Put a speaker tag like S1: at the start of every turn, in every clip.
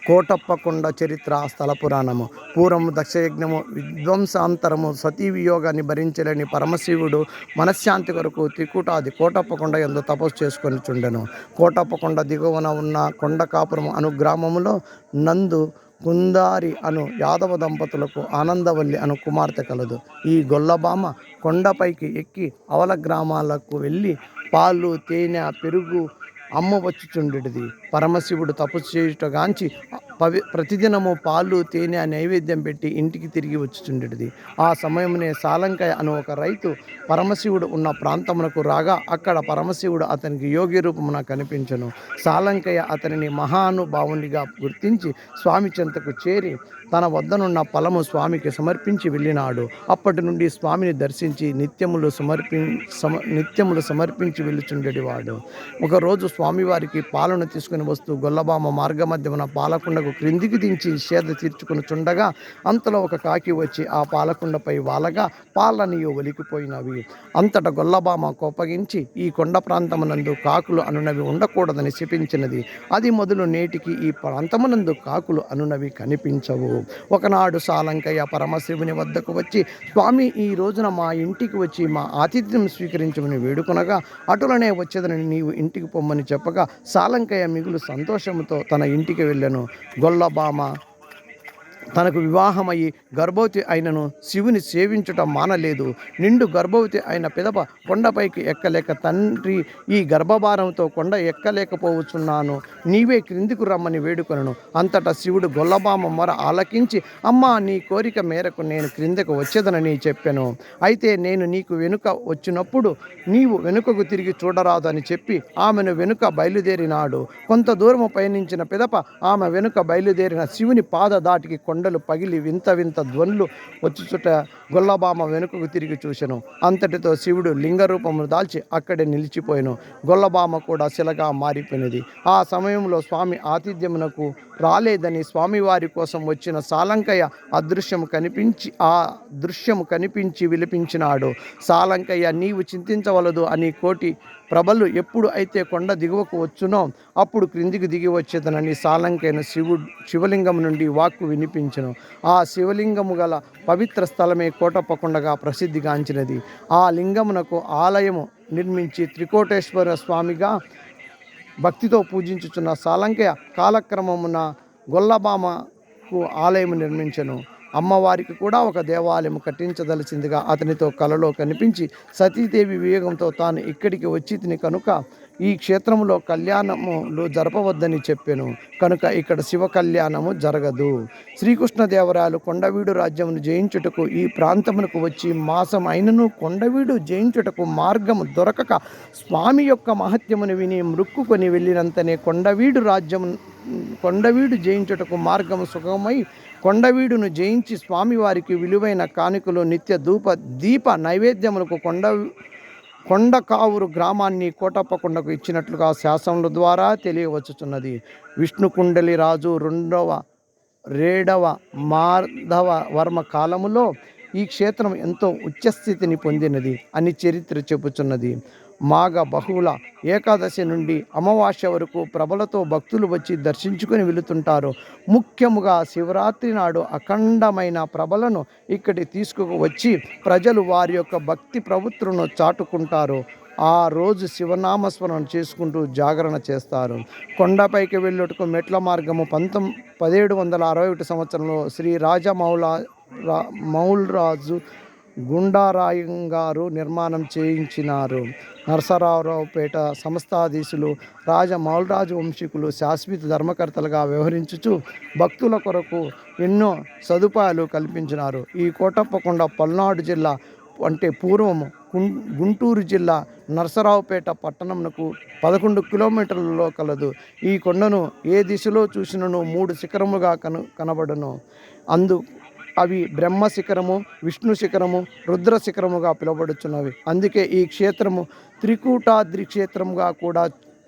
S1: కోటప్పకొండ చరిత్ర స్థల పురాణము. పూర్వము దక్షయజ్ఞము విధ్వంసాంతరము సతీ వియోగాన్ని భరించలేని పరమశివుడు మనశ్శాంతి కొరకు త్రికూటాది కోటప్పకొండ యందు తపస్సు చేసుకొని చుండెను. కోటప్పకొండ దిగువన ఉన్న కొండకాపురం అను గ్రామములో నందు కుందారి అను యాదవ దంపతులకు ఆనందవల్లి అను కుమార్తె కలదు. ఈ గొల్లబామ కొండపైకి ఎక్కి అవల గ్రామాలకు వెళ్ళి పాలు తేనె పెరుగు అమ్మవచ్చుచుండెడిది. పరమశివుడు తపస్సు చేయుటగాంచి ప్రతిదినము పాలు తేనె నైవేద్యం పెట్టి ఇంటికి తిరిగి వచ్చుచుండెడిది. ఆ సమయమునే సాలంకయ్య అను ఒక రైతు పరమశివుడు ఉన్న ప్రాంతమునకు రాగా అక్కడ పరమశివుడు అతనికి యోగి రూపమున కనిపించెను. సాలంకయ్య అతనిని మహానుభావునిగా గుర్తించి స్వామి చెంతకు చేరి తన వద్దనున్న ఫలము స్వామికి సమర్పించి వెళ్ళినాడు. అప్పటి నుండి స్వామిని దర్శించి నిత్యములు సమర్పించి వెళ్ళుచుండేవాడు. ఒకరోజు స్వామివారికి పాలను తీసుకుని వస్తూ గొల్లబామ మార్గమధ్యమున పాలకుండకు క్రిందికి దించి సేద తీర్చుకుని చుండగా అంతలో ఒక కాకి వచ్చి ఆ పాలకుండపై వాలగా పాలనియు ఒలికిపోయినవి. అంతట గొల్లబామ కోపగించి ఈ కొండ ప్రాంతమునందు కాకులు అనునవి ఉండకూడదని శపించినది. అది మొదలు నేటికి ఈ ప్రాంతమునందు కాకులు అనునవి కనిపించవు. ఒకనాడు సాలంకయ్య పరమశివుని వద్దకు వచ్చి, స్వామి ఈ రోజున మా ఇంటికి వచ్చి మా ఆతిథ్యం స్వీకరించమని వేడుకొనగా అటులనే వచ్చేదని నీవు ఇంటికి పొమ్మని చెప్పగా సాలంకయ్య మిగులు సంతోషముతో తన ఇంటికి వెళ్ళెను. గొల్లబామ తనకు వివాహమయ్యి గర్భవతి అయినను శివుని సేవించుట మానలేదు. నిండు గర్భవతి అయిన పిదప కొండపైకి ఎక్కలేక తండ్రి ఈ గర్భభారంతో కొండ ఎక్కలేకపోవచ్చున్నాను, నీవే క్రిందికు రమ్మని వేడుకొనను. అంతటా శివుడు గొల్లబామ మొర ఆలకించి, అమ్మా నీ కోరిక మేరకు నేను క్రిందకు వచ్చేదనని చెప్పెను. అయితే నేను నీకు వెనుక వచ్చినప్పుడు నీవు వెనుకకు తిరిగి చూడరాదు అని చెప్పి ఆమెను వెనుక బయలుదేరినాడు. కొంత దూరము పయనించిన పిదప ఆమె వెనుక బయలుదేరిన శివుని పాద దాటికి కొండలు పగిలి వింత వింత ధ్వనులు వచ్చుచుట గొల్లబామ వెనుకకు తిరిగి చూసెను. అంతటితో శివుడు లింగరూపమును దాల్చి అక్కడే నిలిచిపోయెను. గొల్లబామ కూడా శిలగా మారిపోయినది. ఆ సమయంలో స్వామి ఆతిథ్యమునకు రాలేదని స్వామివారి కోసం వచ్చిన సాలంకయ్య ఆ దృశ్యము కనిపించి విలపించినాడు. సాలంకయ్య నీవు చింతించవలదు అని కోటి ప్రభలు ఎప్పుడు అయితే కొండ దిగువకు వచ్చునో అప్పుడు క్రిందికి దిగి వచ్చేదనని సాలంకయ్యను శివలింగం నుండి వాక్కు వినిపించెను. ఆ శివలింగము గల పవిత్ర స్థలమే కోటప్పకొండగా ప్రసిద్ధిగాంచినది. ఆ లింగమునకు ఆలయము నిర్మించి త్రికోటేశ్వర స్వామిగా భక్తితో పూజించుచున్న సాలంకయ్య కాలక్రమమున గొల్లబామకు ఆలయము నిర్మించెను. అమ్మవారికి కూడా ఒక దేవాలయం కట్టించదలసిందిగా అతనితో కలలో కనిపించి సతీదేవి వివేగంతో తాను ఇక్కడికి వచ్చి తిని కనుక ఈ క్షేత్రములో కళ్యాణములు జరపవద్దని చెప్పెను. కనుక ఇక్కడ శివ కళ్యాణము జరగదు. శ్రీకృష్ణదేవరాయలు కొండవీడు రాజ్యమును జయించుటకు ఈ ప్రాంతమునకు వచ్చి మాసం అయినను కొండవీడు జయించుటకు మార్గము దొరకక స్వామి యొక్క మహత్యమును విని మృక్కుకొని వెళ్ళినంతనే కొండవీడు జయించుటకు మార్గము సుగమై కొండవీడును జయించి స్వామివారికి విలువైన కానుకలు నిత్య దీప నైవేద్యములకు కొండకావురు గ్రామాన్ని కోటప్పకొండకు ఇచ్చినట్లుగా శాసనముల ద్వారా తెలియవచ్చుచున్నది. విష్ణుకుండలి రాజు రేడవ మాధవ వర్మ కాలములో ఈ క్షేత్రం ఎంతో ఉచ్చస్థితిని పొందినది అని చరిత్ర చెబుతున్నది. మాఘ బహుళ ఏకాదశి నుండి అమావాస్య వరకు ప్రభలతో భక్తులు వచ్చి దర్శించుకొని వెళుతుంటారు. ముఖ్యముగా శివరాత్రి నాడు అఖండమైన ప్రభలను ఇక్కడి తీసుకువచ్చి ప్రజలు వారి యొక్క భక్తి ప్రవృత్తులను చాటుకుంటారు. ఆ రోజు శివనామస్మరణ చేసుకుంటూ జాగరణ చేస్తారు. కొండపైకి వెళ్ళుటకు మెట్ల మార్గము 1761 సంవత్సరంలో శ్రీ మౌల్రాజు గుండారాయంగారు నిర్మాణం చేయించినారు. నరసరావుపేట సంస్థాధీశులు మౌల్రాజు వంశీకులు శాశ్వత ధర్మకర్తలుగా వ్యవహరించుచు భక్తుల కొరకు ఎన్నో సదుపాయాలు కల్పించినారు. ఈ కోటప్పకొండ పల్నాడు జిల్లా అంటే పూర్వము గుంటూరు జిల్లా నరసరావుపేట పట్టణంకు 11 కిలోమీటర్లలో కలదు. ఈ కొండను ఏ దిశలో చూసినను 3 శిఖరములుగా కనబడును. అవి బ్రహ్మ శిఖరము, విష్ణు శిఖరము, రుద్ర శిఖరముగా పిలువబడుచున్నవి. అందుకే ఈ క్షేత్రము త్రికూటాద్రి క్షేత్రముగా కూడా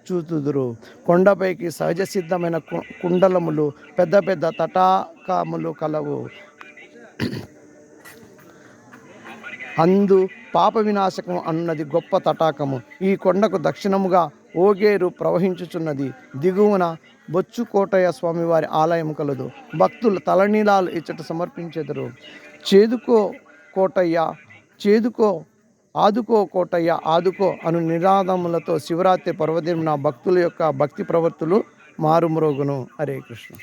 S1: చూతుదురు. కొండపైకి సహజ సిద్ధమైన కుండలములు, పెద్ద పెద్ద తటాకములు కలవు. అందు పాప వినాశకం అన్నది గొప్ప తటాకము. ఈ కొండకు దక్షిణముగా ఓగేరు ప్రవహించుచున్నది. దిగువన బొచ్చు కోటయ్య స్వామివారి ఆలయం కలదు. భక్తులు తలనీలాలు ఇచ్చట సమర్పించెదరు. చేదుకో కోటయ్య, చేదుకో, ఆదుకో కోటయ్య, ఆదుకో అను నినాదములతో శివరాత్రి పర్వదిన భక్తుల యొక్క భక్తి ప్రవృత్తులు మారుమ్రోగును. హరే కృష్ణ.